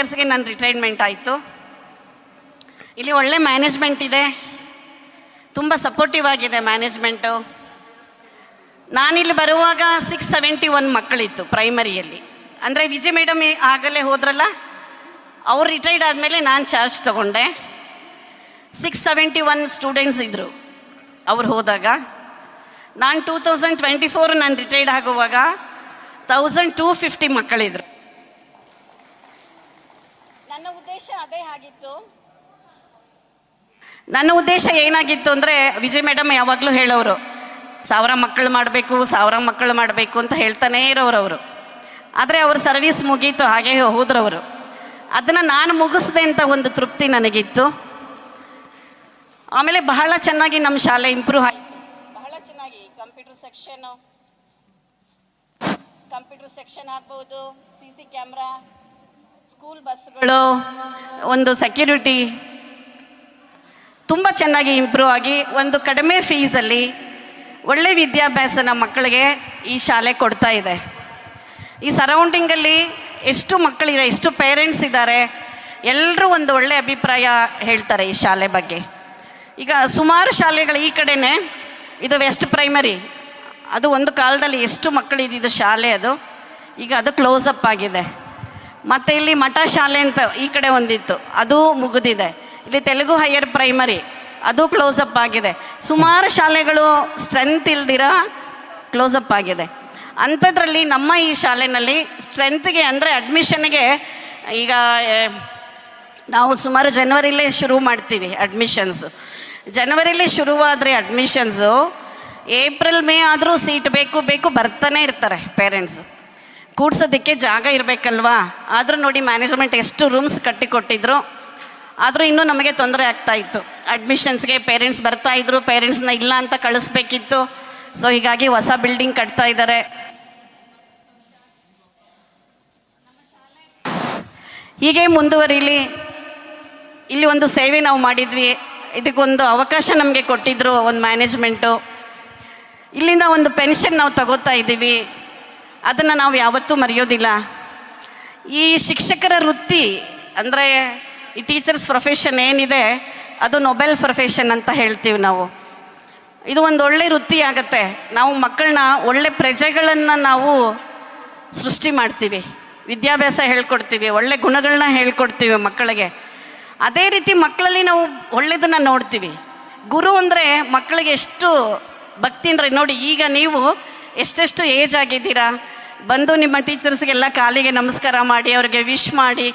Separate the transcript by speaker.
Speaker 1: ಟೀಚರ್ಸ್ಗೆ ನನ್ನ ರಿಟೈರ್ಮೆಂಟ್ ಆಯಿತು. ಇಲ್ಲಿ ಒಳ್ಳೆ ಮ್ಯಾನೇಜ್ಮೆಂಟ್ ಇದೆ, ತುಂಬ ಸಪೋರ್ಟಿವ್ ಆಗಿದೆ ಮ್ಯಾನೇಜ್ಮೆಂಟು. ನಾನಿಲ್ಲಿ ಬರುವಾಗ 671 ಮಕ್ಕಳಿತ್ತು ಪ್ರೈಮರಿಯಲ್ಲಿ. ಅಂದರೆ ವಿಜಯ್ ಮೇಡಮ್ ಆಗಲೇ ಹೋದ್ರಲ್ಲ, ಅವ್ರು ರಿಟೈರ್ಡ್ ಆದಮೇಲೆ ನಾನು ಚಾರ್ಜ್ ತೊಗೊಂಡೆ. 671 ಸ್ಟೂಡೆಂಟ್ಸ್ ಇದ್ದರು ಅವ್ರು ಹೋದಾಗ. ನಾನು 2024 ನಾನು ರಿಟೈರ್ಡ್ ಆಗುವಾಗ 1250 ಮಕ್ಕಳಿದ್ರು. ನನ್ನ ಉದ್ದೇಶ ಅದೇ ಆಗಿತ್ತು. ನನ್ನ ಉದ್ದೇಶ ಏನಾಗಿತ್ತು ಅಂದರೆ, ವಿಜಯ್ ಮೇಡಮ್ ಯಾವಾಗಲೂ ಹೇಳೋರು 1000 ಮಕ್ಕಳು ಮಾಡಬೇಕು 1000 ಮಕ್ಕಳು ಮಾಡಬೇಕು ಅಂತ ಹೇಳ್ತಾನೇ ಇರೋರು ಅವರು. ಆದರೆ ಅವ್ರ ಸರ್ವೀಸ್ ಮುಗೀತು, ಹಾಗೆ ಹೋದ್ರವರು. ಅದನ್ನು ನಾನು ಮುಗಿಸ್ದೆ ಅಂತ ಒಂದು ತೃಪ್ತಿ ನನಗಿತ್ತು. ಆಮೇಲೆ ಬಹಳ ಚೆನ್ನಾಗಿ ನಮ್ಮ ಶಾಲೆ ಇಂಪ್ರೂವ್ ಆಯಿತು, ಬಹಳ ಚೆನ್ನಾಗಿ. ಕಂಪ್ಯೂಟರ್ ಸೆಕ್ಷನ್ ಆಗ್ಬೋದು, CC ಕ್ಯಾಮ್ರಾ, ಸ್ಕೂಲ್ ಬಸ್ಗಳು, ಒಂದು ಸೆಕ್ಯೂರಿಟಿ ತುಂಬ ಚೆನ್ನಾಗಿ ಇಂಪ್ರೂವ್ ಆಗಿ ಒಂದು ಕಡಿಮೆ ಫೀಸಲ್ಲಿ ಒಳ್ಳೆ ವಿದ್ಯಾಭ್ಯಾಸನ ಮಕ್ಕಳಿಗೆ ಈ ಶಾಲೆ ಕೊಡ್ತಾ ಇದೆ. ಈ ಸರೌಂಡಿಂಗಲ್ಲಿ ಎಷ್ಟು ಮಕ್ಕಳಿದೆ, ಎಷ್ಟು ಪೇರೆಂಟ್ಸ್ ಇದ್ದಾರೆ, ಎಲ್ಲರೂ ಒಂದು ಒಳ್ಳೆ ಅಭಿಪ್ರಾಯ ಹೇಳ್ತಾರೆ ಈ ಶಾಲೆ ಬಗ್ಗೆ. ಈಗ ಸುಮಾರು ಶಾಲೆಗಳು ಈ ಕಡೆನೇ, ಇದು ವೆಸ್ಟ್ ಪ್ರೈಮರಿ, ಅದು ಒಂದು ಕಾಲದಲ್ಲಿ ಎಷ್ಟು ಮಕ್ಕಳಿದ್ದು ಶಾಲೆ, ಅದು ಈಗ ಅದು ಕ್ಲೋಸ್ ಅಪ್ ಆಗಿದೆ. ಮತ್ತು ಇಲ್ಲಿ ಮಠ ಶಾಲೆ ಅಂತ ಈ ಕಡೆ ಒಂದಿತ್ತು, ಅದು ಮುಗಿದಿದೆ. ಇಲ್ಲಿ ತೆಲುಗು ಹೈಯರ್ ಪ್ರೈಮರಿ, ಅದು ಕ್ಲೋಸ್ ಅಪ್ ಆಗಿದೆ. ಸುಮಾರು ಶಾಲೆಗಳು ಸ್ಟ್ರೆಂತ್ ಇಲ್ದಿರ ಕ್ಲೋಸ್ ಅಪ್ ಆಗಿದೆ. ಅಂಥದ್ರಲ್ಲಿ ನಮ್ಮ ಈ ಶಾಲೆಯಲ್ಲಿ ಸ್ಟ್ರೆಂತ್ಗೆ ಅಂದರೆ ಅಡ್ಮಿಷನ್ಗೆ ಈಗ ನಾವು ಸುಮಾರು ಜನವರಿಲೇ ಶುರು ಮಾಡ್ತೀವಿ ಅಡ್ಮಿಷನ್ಸು. ಜನವರಿಲೇ ಶುರುವಾದರೆ ಅಡ್ಮಿಷನ್ಸು ಏಪ್ರಿಲ್ ಮೇ ಆದರೂ ಸೀಟ್ ಬೇಕು ಬರ್ತಾನೆ ಇರ್ತಾರೆ ಪೇರೆಂಟ್ಸು. ಕೂಡ್ಸೋದಕ್ಕೆ ಜಾಗ ಇರಬೇಕಲ್ವಾ. ಆದರೂ ನೋಡಿ ಮ್ಯಾನೇಜ್ಮೆಂಟ್ ಎಷ್ಟು ರೂಮ್ಸ್ ಕಟ್ಟಿಕೊಟ್ಟಿದ್ರು, ಆದರೂ ಇನ್ನೂ ನಮಗೆ ತೊಂದರೆ ಆಗ್ತಾಯಿತ್ತು. ಅಡ್ಮಿಷನ್ಸ್ಗೆ ಪೇರೆಂಟ್ಸ್ ಬರ್ತಾಯಿದ್ರು, ಪೇರೆಂಟ್ಸ್ನ ಇಲ್ಲ ಅಂತ ಕಳಿಸ್ಬೇಕಿತ್ತು. ಸೊ ಹೀಗಾಗಿ ಹೊಸ ಬಿಲ್ಡಿಂಗ್ ಕಟ್ತಾ ಇದ್ದಾರೆ. ಹೀಗೆ ಮುಂದುವರಿಲಿ. ಇಲ್ಲಿ ಒಂದು ಸೇವೆ ನಾವು ಮಾಡಿದ್ವಿ, ಇದಕ್ಕೊಂದು ಅವಕಾಶ ನಮಗೆ ಕೊಟ್ಟಿದ್ದರು ಒಂದು ಮ್ಯಾನೇಜ್ಮೆಂಟು. ಇಲ್ಲಿಂದ ಒಂದು ಪೆನ್ಷನ್ ನಾವು ತಗೋತಾ ಇದ್ದೀವಿ, ಅದನ್ನು ನಾವು ಯಾವತ್ತೂ ಮರೆಯೋದಿಲ್ಲ. ಈ ಶಿಕ್ಷಕರ ವೃತ್ತಿ ಅಂದರೆ ಈ ಟೀಚರ್ಸ್ ಪ್ರೊಫೆಷನ್ ಏನಿದೆ, ಅದು ನೊಬೆಲ್ ಪ್ರೊಫೆಷನ್ ಅಂತ ಹೇಳ್ತೀವಿ ನಾವು. ಇದು ಒಂದು ಒಳ್ಳೆ ವೃತ್ತಿ ಆಗುತ್ತೆ. ನಾವು ಮಕ್ಕಳನ್ನ ಒಳ್ಳೆ ಪ್ರಜೆಗಳನ್ನು ನಾವು ಸೃಷ್ಟಿ ಮಾಡ್ತೀವಿ, ವಿದ್ಯಾಭ್ಯಾಸ ಹೇಳ್ಕೊಡ್ತೀವಿ, ಒಳ್ಳೆ ಗುಣಗಳನ್ನ ಹೇಳ್ಕೊಡ್ತೀವಿ ಮಕ್ಕಳಿಗೆ. ಅದೇ ರೀತಿ ಮಕ್ಕಳಲ್ಲಿ ನಾವು ಒಳ್ಳೆಯದನ್ನು ನೋಡ್ತೀವಿ. ಗುರು ಅಂದರೆ ಮಕ್ಕಳಿಗೆ ಎಷ್ಟು ಭಕ್ತಿ ಅಂದರೆ ನೋಡಿ, ಈಗ ನೀವು ಎಷ್ಟೆಷ್ಟು ಏಜ್ ಆಗಿದ್ದೀರಾ, ಬಂದು ನಿಮ್ಮ ಟೀಚರ್ಸ್ಗೆಲ್ಲ ಕಾಲಿಗೆ ನಮಸ್ಕಾರ ಮಾಡಿ ಅವ್ರಿಗೆ ವಿಶ್ ಮಾಡಿ